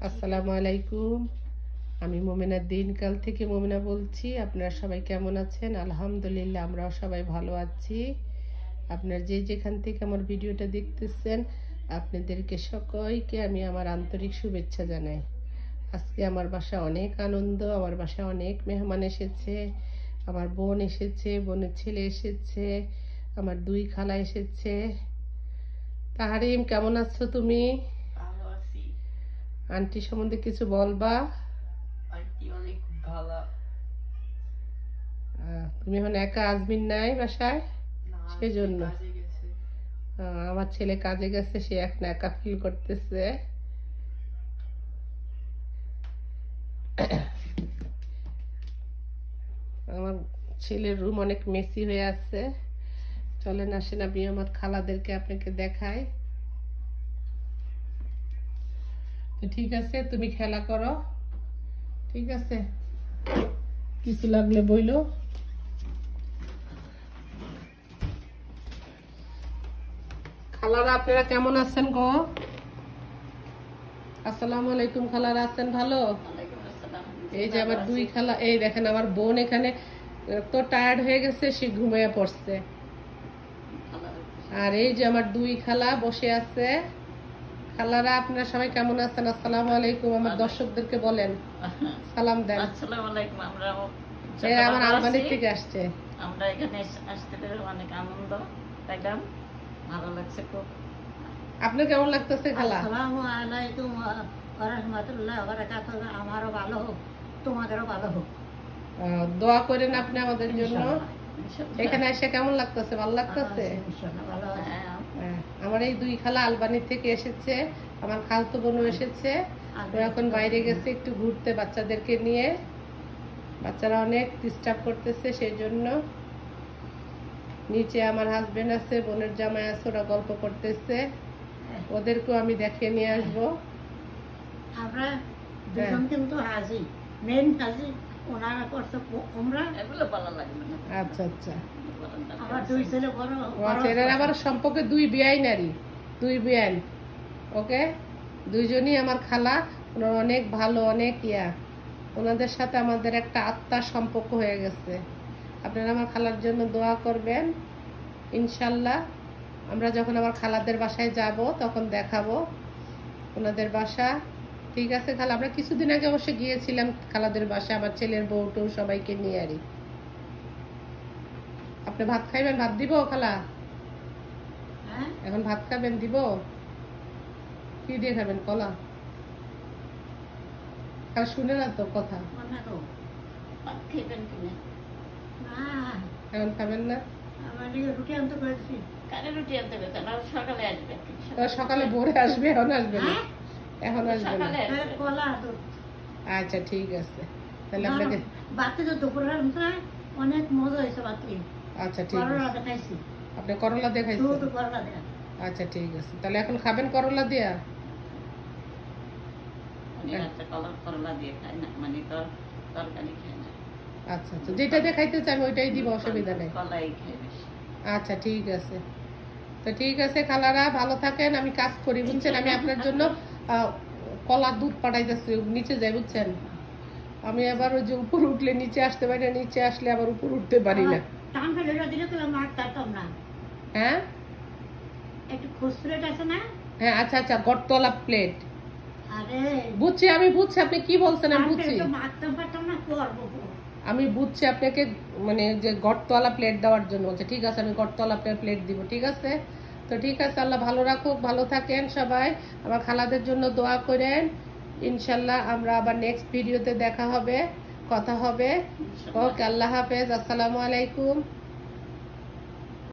আসসালামু আলাইকুম। আমি মোমেনা দিনকাল থেকে মোমেনা বলছি। আপনারা সবাই কেমন আছেন? আলহামদুলিল্লাহ আমরাও সবাই ভালো আছি। আপনার যে যেখান থেকে আমার ভিডিওটা দেখতেছেন আপনাদেরকে সকলকে আমি আমার আন্তরিক শুভেচ্ছা জানাই। আজকে আমার বাসায় অনেক আনন্দ, আমার বাসায় অনেক মেহমান এসেছে। আমার বোন এসেছে, বোনের ছেলে এসেছে, আমার দুই খালা এসেছে। তাহারিম, কেমন আছো তুমি? আন্টি সম্বন্ধে কিছু বলবা? আন্টি অনেক ভালো। তুমি এখন একা, আজমিন নাই বাসায়, সেজন্য আমার ছেলে কাজে গেছে, সে এখন একা ফিল করতেছে। আমার ছেলের রুম অনেক মেসি হয়ে আছে। চলেন আসেন আমি আমার খালাদেরকে আপনাকে দেখাই। তো ঠিক আছে, তুমি খেলা করো, ঠিক আছে? কিছু লাগলে বইলো। খালারা আপনারা কেমন আছেন গো? আসসালামু আলাইকুম। খালারা আছেন ভালো? এই যে আমার দুই খালা, এই দেখেন আমার বোন এখানে তো টায়ার্ড হয়ে গেছে, সে ঘুমিয়ে পড়ছে। আর এই যে আমার দুই খালা বসে আছে। খালারা আপনারা সবাই কেমন আছেন? আসসালামু আলাইকুম। আমার দর্শকদেরকে বলেন, সালাম দেন। আসসালামু আলাইকুম। আমরা আমার আলমানি থেকে আসছে। আমরা এখানে আসতে পেরে অনেক আনন্দ পাইলাম, ভালো লাগছে খুব। আপনার কেমন লাগতেছে খালা? আসসালামু আলাইকুম ওয়া রাহমাতুল্লাহি ওয়া বারাকাতুহু। আমারও ভালো হোক, তোমাদেরও ভালো হোক। দোয়া করেন আপনি আমাদের জন্য। এখানে এসে কেমন লাগতেছে? ভালো লাগতেছে? আমার এই দুই খালা আলবানি থেকে এসেছে, আমার খালতো বোনও এসেছে। ও এখন বাইরে গেছে একটু ঘুরতে বাচ্চাদেরকে নিয়ে। বাচ্চারা অনেক ডিস্টার্ব করতেছে, সেই জন্য। নিচে আমার হাজবেন্ড আছে, বোনের জামাই আছে, ওরা গল্প করতেছে। ওদেরকেও আমি দেখে নিয়ে আসবো। আমরা দুজন কিন্তু হাজি, মেন হাজি ওনারা করছে উমরা, এগুলো ভালো লাগবে না। আচ্ছা আচ্ছা। আমার দুই ছেলে বড় এরা আবার সম্পর্কে দুই বিয়াই নারী, দুই বিয়ান। ওকে, দুইজনই আমার খালা। ওনারা অনেক ভালো, অনেক ওনাদের সাথে আমাদের একটা আত্মার সম্পর্ক হয়ে গেছে। আপনারা আমার খালার জন্য দোয়া করবেন ইনশাল্লাহ। আমরা যখন আমার খালাদের বাসায় যাব তখন দেখাবো ওনাদের বাসা। ঠিক আছে খালা? আমরা কিছুদিন আগে অবশ্য গিয়েছিলাম খালাদের বাসায়, আমার ছেলের বউটু সবাইকে নিয়ে। আরই আপনি ভাত খাইবেন? ভাত দিব খালা? এখন ভাত খাবেন? দিব। কি দিয়ে খাবেন? কলা? খালা শুনে না তো কথা। এখন খাবেন না? রুটি আনতে করেছি। রুটি আনতে গেছে, সকালে আসবে। সকালে ভোরে আসবে, এখন আসবে না? এখন আসবে না? কলা। আচ্ছা ঠিক আছে, তাহলে আপনাকে বাতি তো দুপুরে অনেক মজা হয়েছে বাতি। আচ্ছা ঠিক আছে, দেখাইছি। আপনি করলা দেখাইছেন? করলা দেখা। আচ্ছা ঠিক আছে, তাহলে এখন খাবেন করলা দিয়া? করলা দিয়ে খায় না, মানে তরকারি খায় না। আচ্ছা আচ্ছা, যেটা দেখাইতে চাই ওইটাই দিব, অসুবিধা নেই। কলাই খায় বেশি। আচ্ছা ঠিক আছে। তো ঠিক আছে খালারা, ভালো থাকেন। আমি কাজ করি বুঝছেন। আমি আপনার জন্য কলা দুধ পাঠাইতেছি, নিচে যাই বুঝছেন। আমি আবার ওই যে উপর উঠলে নিচে আসতে পারি না, নিচে আসলে আবার উপর উঠতে পারি না। হ্যাঁ একটু খুচরো আছে না? হ্যাঁ আচ্ছা আচ্ছা, গড়তলা প্লেট। আরে বুঝছি, আমি বুঝছি আপনি কি বলছেন, আমি বুঝছি। আমি বুঝছি আপনাকে, মানে যে গড়তলা প্লেট দেওয়ার জন্য বলছে। ঠিক আছে, আমি গড়তলা প্লেট দিব, ঠিক আছে? তো ঠিক আছে, আল্লাহ ভালো রাখুক, ভালো থাকেন সবাই। আমার খালাদের জন্য দোয়া করেন। ইনশাল্লাহ আমরা আবার নেক্সট ভিডিওতে দেখা হবে, কথা হবে। ওকে, আল্লাহ হাফেজ, আসসালামু আলাইকুম।